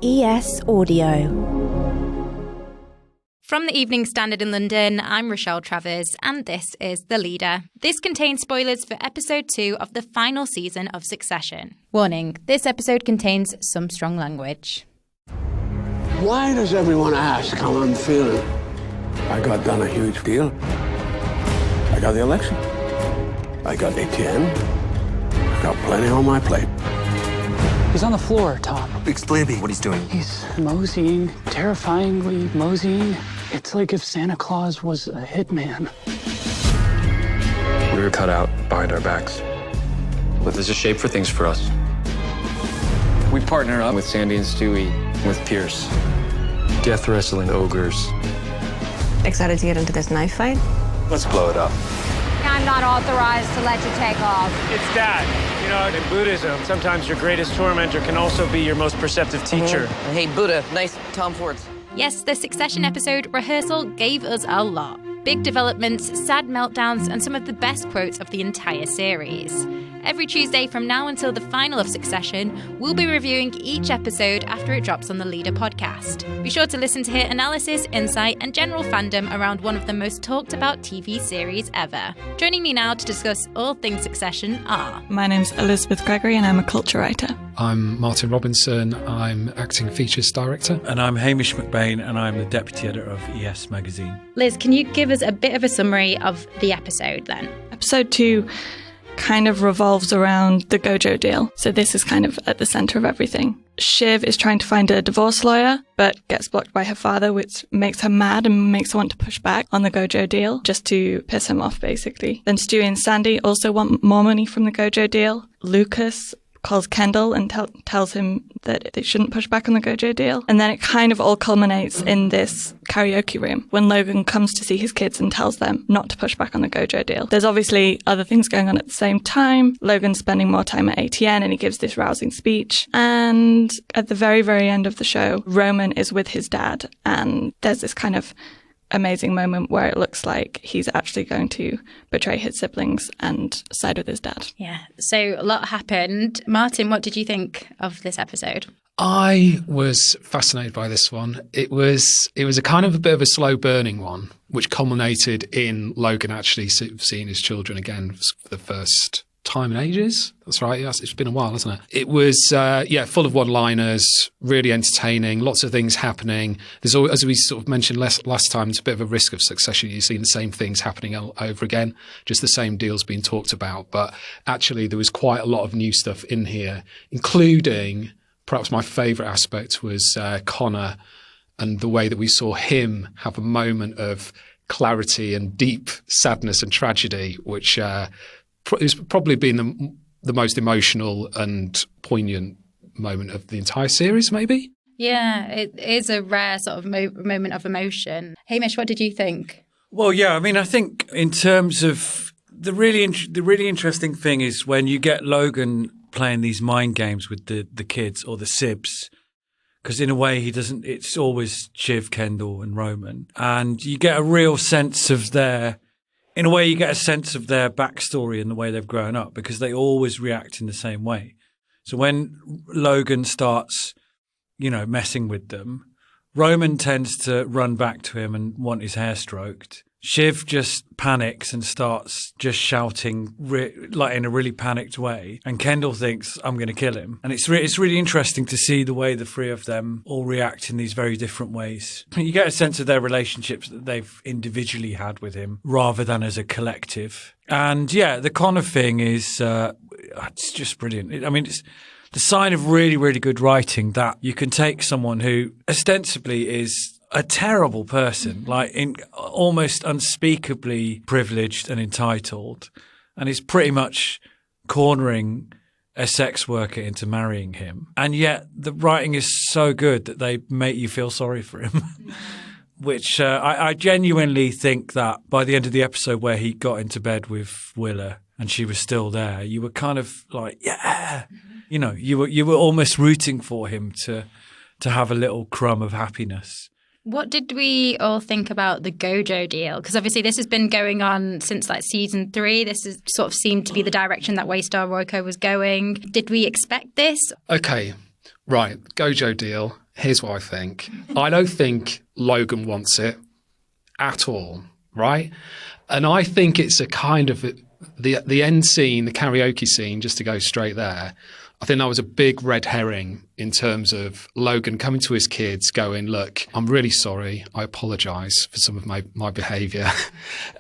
ES Audio. From the Evening Standard in London, I'm Rochelle Travers, and this is The Leader. This contains spoilers for episode 2 of the final season of Succession. Warning, this episode contains some strong language. Why does everyone ask how I'm feeling? I got done a huge deal. I got the election. I got ATN. I got plenty on my plate. He's on the floor, Tom. Explain to me what he's doing. He's moseying, terrifyingly moseying. It's like if Santa Claus was a hitman. We were cut out behind our backs. But there's a shape for things for us. We partner up with Sandy and Stewie, with Pierce. Death wrestling ogres. Excited to get into this knife fight? Let's blow it up. I'm not authorized to let you take off. It's that. You know, in Buddhism, sometimes your greatest tormentor can also be your most perceptive teacher. Hey, Buddha, nice Tom Fords. Yes, the Succession episode, Rehearsal, gave us a lot. Big developments, sad meltdowns, and some of the best quotes of the entire series. Every Tuesday from now until the final of Succession, we'll be reviewing each episode after it drops on the Leader podcast. Be sure to listen to hear analysis, insight, and general fandom around one of the most talked about TV series ever. Joining me now to discuss all things Succession are... My name's Elizabeth Gregory and I'm a culture writer. I'm Martin Robinson, I'm acting features director. And I'm Hamish MacBain and I'm the deputy editor of ES magazine. Liz, can you give us a bit of a summary of the episode then? Episode 2 kind of revolves around the GoJo deal. So this is kind of at the centre of everything. Shiv is trying to find a divorce lawyer, but gets blocked by her father, which makes her mad and makes her want to push back on the GoJo deal, just to piss him off, basically. Then Stewie and Sandy also want more money from the GoJo deal. Lucas calls Kendall and tells him that they shouldn't push back on the GoJo deal. And then it kind of all culminates in this karaoke room when Logan comes to see his kids and tells them not to push back on the GoJo deal. There's obviously other things going on at the same time. Logan's spending more time at ATN and he gives this rousing speech. And at the very, very end of the show, Roman is with his dad and there's this kind of amazing moment where it looks like he's actually going to betray his siblings and side with his dad. Yeah, so a lot happened. Martin, what did you think of this episode? I was fascinated by this one. It was a kind of a bit of a slow burning one, which culminated in Logan actually seeing his children again for the first time in ages. That's right. Yes, it's been a while, hasn't it? It was, full of one-liners, really entertaining, lots of things happening. There's always, as we sort of mentioned last time, it's a bit of a risk of Succession. You've seen the same things happening over again, just the same deals being talked about. But actually, there was quite a lot of new stuff in here, including perhaps my favourite aspect was Connor and the way that we saw him have a moment of clarity and deep sadness and tragedy, which it's probably been the most emotional and poignant moment of the entire series, maybe? Yeah, it is a rare sort of moment of emotion. Hamish, what did you think? Well, yeah, I mean, I think in terms of the really interesting thing is when you get Logan playing these mind games with the kids or the sibs, because in a way it's always Shiv, Kendall and Roman. And you get a real sense of in a way, you get a sense of their backstory and the way they've grown up because they always react in the same way. So when Logan starts, messing with them, Roman tends to run back to him and want his hair stroked. Shiv just panics and starts just shouting like in a really panicked way. And Kendall thinks, I'm going to kill him. And it's really interesting to see the way the three of them all react in these very different ways. You get a sense of their relationships that they've individually had with him rather than as a collective. And yeah, the Connor thing is it's just brilliant. It's the sign of really, really good writing that you can take someone who ostensibly is a terrible person, like almost unspeakably privileged and entitled, and is pretty much cornering a sex worker into marrying him. And yet the writing is so good that they make you feel sorry for him, which I genuinely think that by the end of the episode where he got into bed with Willa and she was still there, you were kind of like, yeah, you were almost rooting for him to have a little crumb of happiness. What did we all think about the GoJo deal? Because obviously this has been going on since season 3. This has sort of seemed to be the direction that Waystar Royco was going. Did we expect this? Okay, right. GoJo deal. Here's what I think. I don't think Logan wants it at all, right? And I think it's a kind of the end scene, the karaoke scene, just to go straight there. I think that was a big red herring in terms of Logan coming to his kids going, look, I'm really sorry. I apologise for some of my behaviour.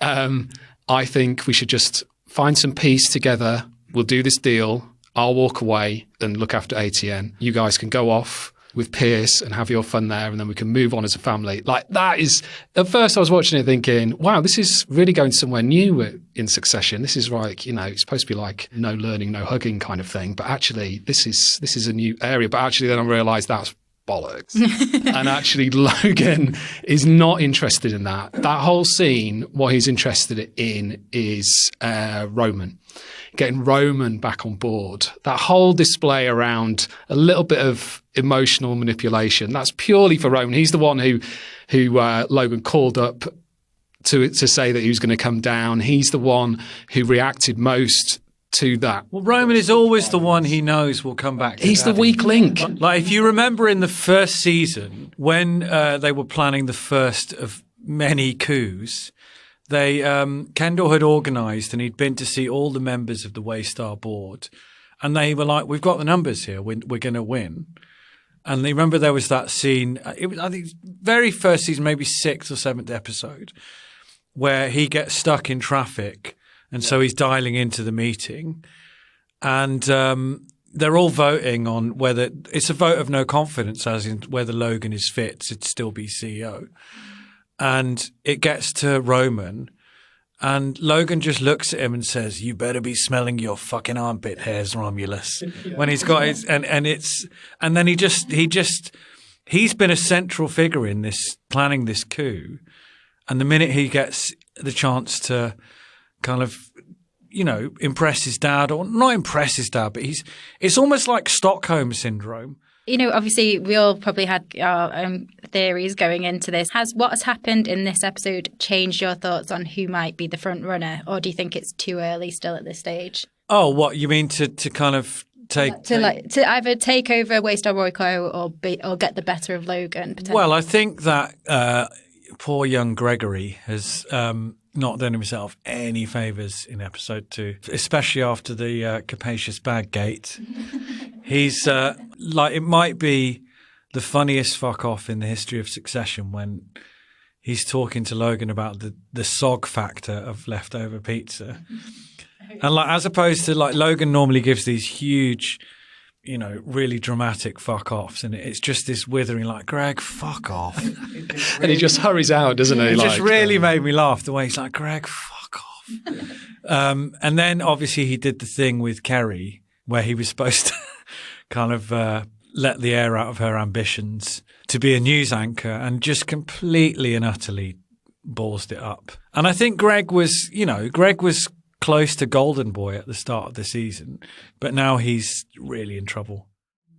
I think we should just find some peace together. We'll do this deal. I'll walk away and look after ATN. You guys can go off with Pierce and have your fun there, and then we can move on as a family. Like, that is, at first I was watching it thinking, wow, this is really going somewhere new in Succession. This is like, it's supposed to be like no learning, no hugging kind of thing. But actually, this is a new area. But actually then I realised that's bollocks. And actually Logan is not interested in that. That whole scene, what he's interested in is Roman. Getting Roman back on board. That whole display around a little bit of emotional manipulation, that's purely for Roman. He's the one who Logan called up to say that he was going to come down. He's the one who reacted most to that. Well, Roman is always the one he knows will come back. He's the weak link. Like, if you remember in the first season, when they were planning the first of many coups, Kendall had organised and he'd been to see all the members of the Waystar board, and they were like, we've got the numbers here, we're going to win. And they remember there was that scene, I think very first season, maybe 6th or 7th episode, where he gets stuck in traffic, and so he's dialing into the meeting, and they're all voting on whether it's a vote of no confidence, as in whether Logan is fit to still be CEO. And it gets to Roman, and Logan just looks at him and says, "You better be smelling your fucking armpit hairs, Romulus." When he's got his, and then he's been a central figure in this, planning this coup. And the minute he gets the chance to kind of, impress his dad, or not impress his dad, but it's almost like Stockholm syndrome. Obviously, we all probably had our own theories going into this. Has what has happened in this episode changed your thoughts on who might be the front runner, or do you think it's too early still at this stage? Oh, what you mean to kind of to either take over Waystar Royco or get the better of Logan? Well, I think that poor young Gregory has not done himself any favours in episode 2, especially after the capacious bag gate. He's it might be the funniest fuck off in the history of Succession when he's talking to Logan about the SOG factor of leftover pizza. And as opposed to Logan normally gives these huge, really dramatic fuck offs, and it's just this withering Greg, fuck off. And he just hurries out, doesn't he? It just really made me laugh the way he's like, Greg, fuck off. And then obviously he did the thing with Kerry where he was supposed to kind of let the air out of her ambitions to be a news anchor, and just completely and utterly ballsed it up. And I think Greg was close to Golden Boy at the start of the season, but now he's really in trouble.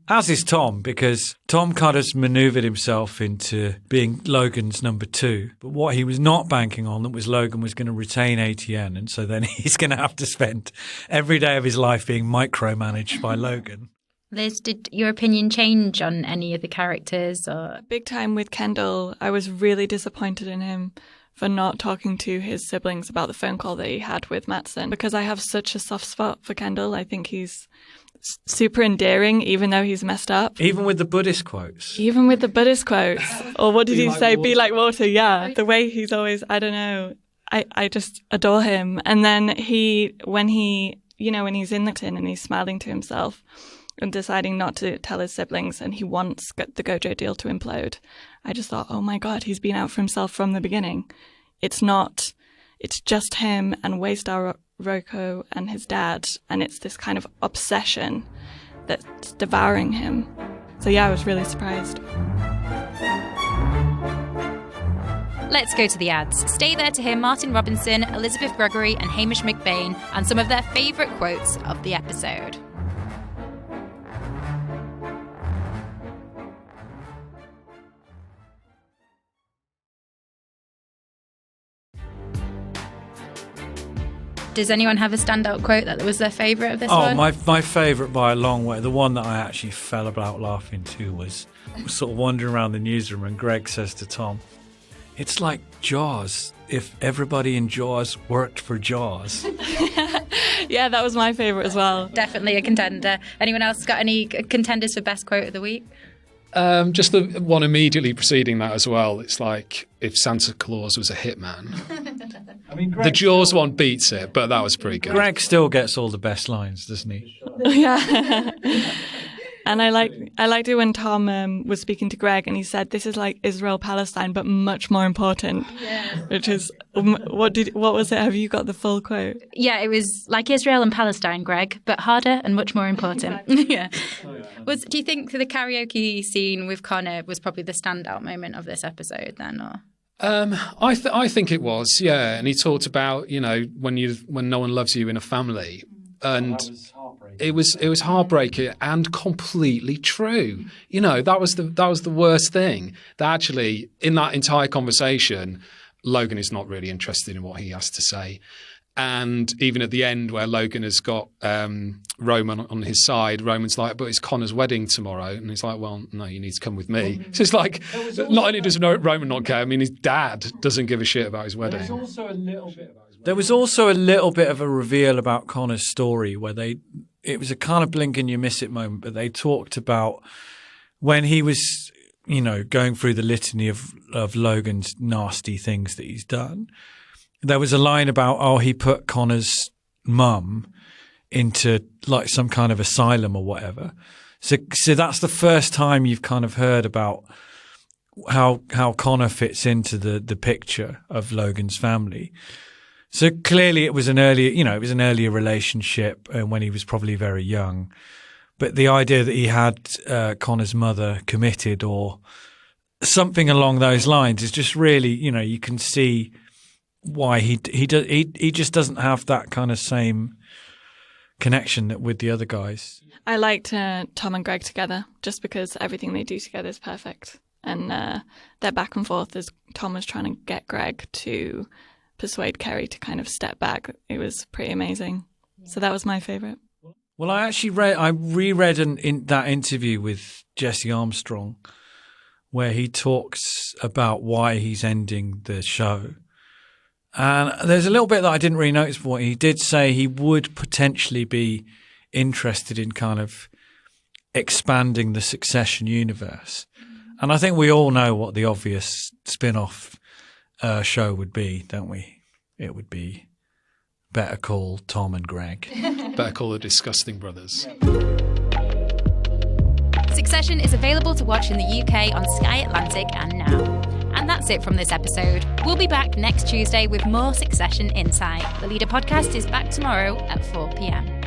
As is Tom, because Tom kind of manoeuvred himself into being Logan's number 2. But what he was not banking on was Logan was going to retain ATN, and so then he's going to have to spend every day of his life being micromanaged by Logan. Liz, did your opinion change on any of the characters? Or big time with Kendall. I was really disappointed in him for not talking to his siblings about the phone call that he had with Matsson, because I have such a soft spot for Kendall. I think he's super endearing, even though he's messed up. Even with the Buddhist quotes. Or what did he say? Be like water, yeah. The way he's always, I don't know. I just adore him. And then when he's in the tin and he's smiling to himself and deciding not to tell his siblings, and he wants the GoJo deal to implode, I just thought, oh my God, he's been out for himself from the beginning. It's just him and Waystar Royco and his dad, and it's this kind of obsession that's devouring him. So yeah, I was really surprised. Let's go to the ads. Stay there to hear Martin Robinson, Elizabeth Gregory and Hamish MacBain and some of their favourite quotes of the episode. Does anyone have a standout quote that was their favourite of this one? Oh, my favourite by a long way, the one that I actually fell about laughing to was sort of wandering around the newsroom, and Greg says to Tom, "It's like Jaws. If everybody in Jaws worked for Jaws." Yeah, that was my favourite as well. Definitely a contender. Anyone else got any contenders for best quote of the week? Just the one immediately preceding that as well. It's like if Santa Claus was a hitman. I mean, the Jaws one beats it, but that was pretty good. Greg still gets all the best lines, doesn't he? Yeah. And I liked it when Tom was speaking to Greg and he said, "This is like Israel-Palestine, but much more important." Yeah. Which is, what was it? Have you got the full quote? Yeah, it was like Israel and Palestine, Greg, but harder and much more important. Yeah. Do you think the karaoke scene with Connor was probably the standout moment of this episode then, or? I think it was, yeah. And he talked about, when no one loves you in a family. And it was heartbreaking and completely true. That was the worst thing. That actually, in that entire conversation, Logan is not really interested in what he has to say. And even at the end where Logan has got Roman on his side, Roman's like, "But it's Connor's wedding tomorrow." And he's like, "Well, no, you need to come with me." So it's like, not only does Roman not care, I mean, his dad doesn't give a shit about his wedding. There was also a little bit of a reveal about Connor's story where it was a kind of blink and you miss it moment, but they talked about when he was, going through the litany of Logan's nasty things that he's done. There was a line about, he put Connor's mum into like some kind of asylum or whatever. So that's the first time you've kind of heard about how Connor fits into the picture of Logan's family. So clearly it was an earlier relationship when he was probably very young. But the idea that he had Connor's mother committed or something along those lines is just really, you can see why he just doesn't have that kind of same connection with the other guys. I liked Tom and Greg together just because everything they do together is perfect. And their back and forth as Tom was trying to get Greg to persuade Kerry to kind of step back. It was pretty amazing. So that was my favourite. Well, I reread that interview with Jesse Armstrong where he talks about why he's ending the show. And there's a little bit that I didn't really notice before. He did say he would potentially be interested in kind of expanding the Succession universe. And I think we all know what the obvious spin-off show would be, don't we? It would be Better Call Tom and Greg. Better Call the Disgusting Brothers. Succession is available to watch in the UK on Sky Atlantic and Now. And that's it from this episode. We'll be back next Tuesday with more Succession Insight. The Leader podcast is back tomorrow at 4 p.m.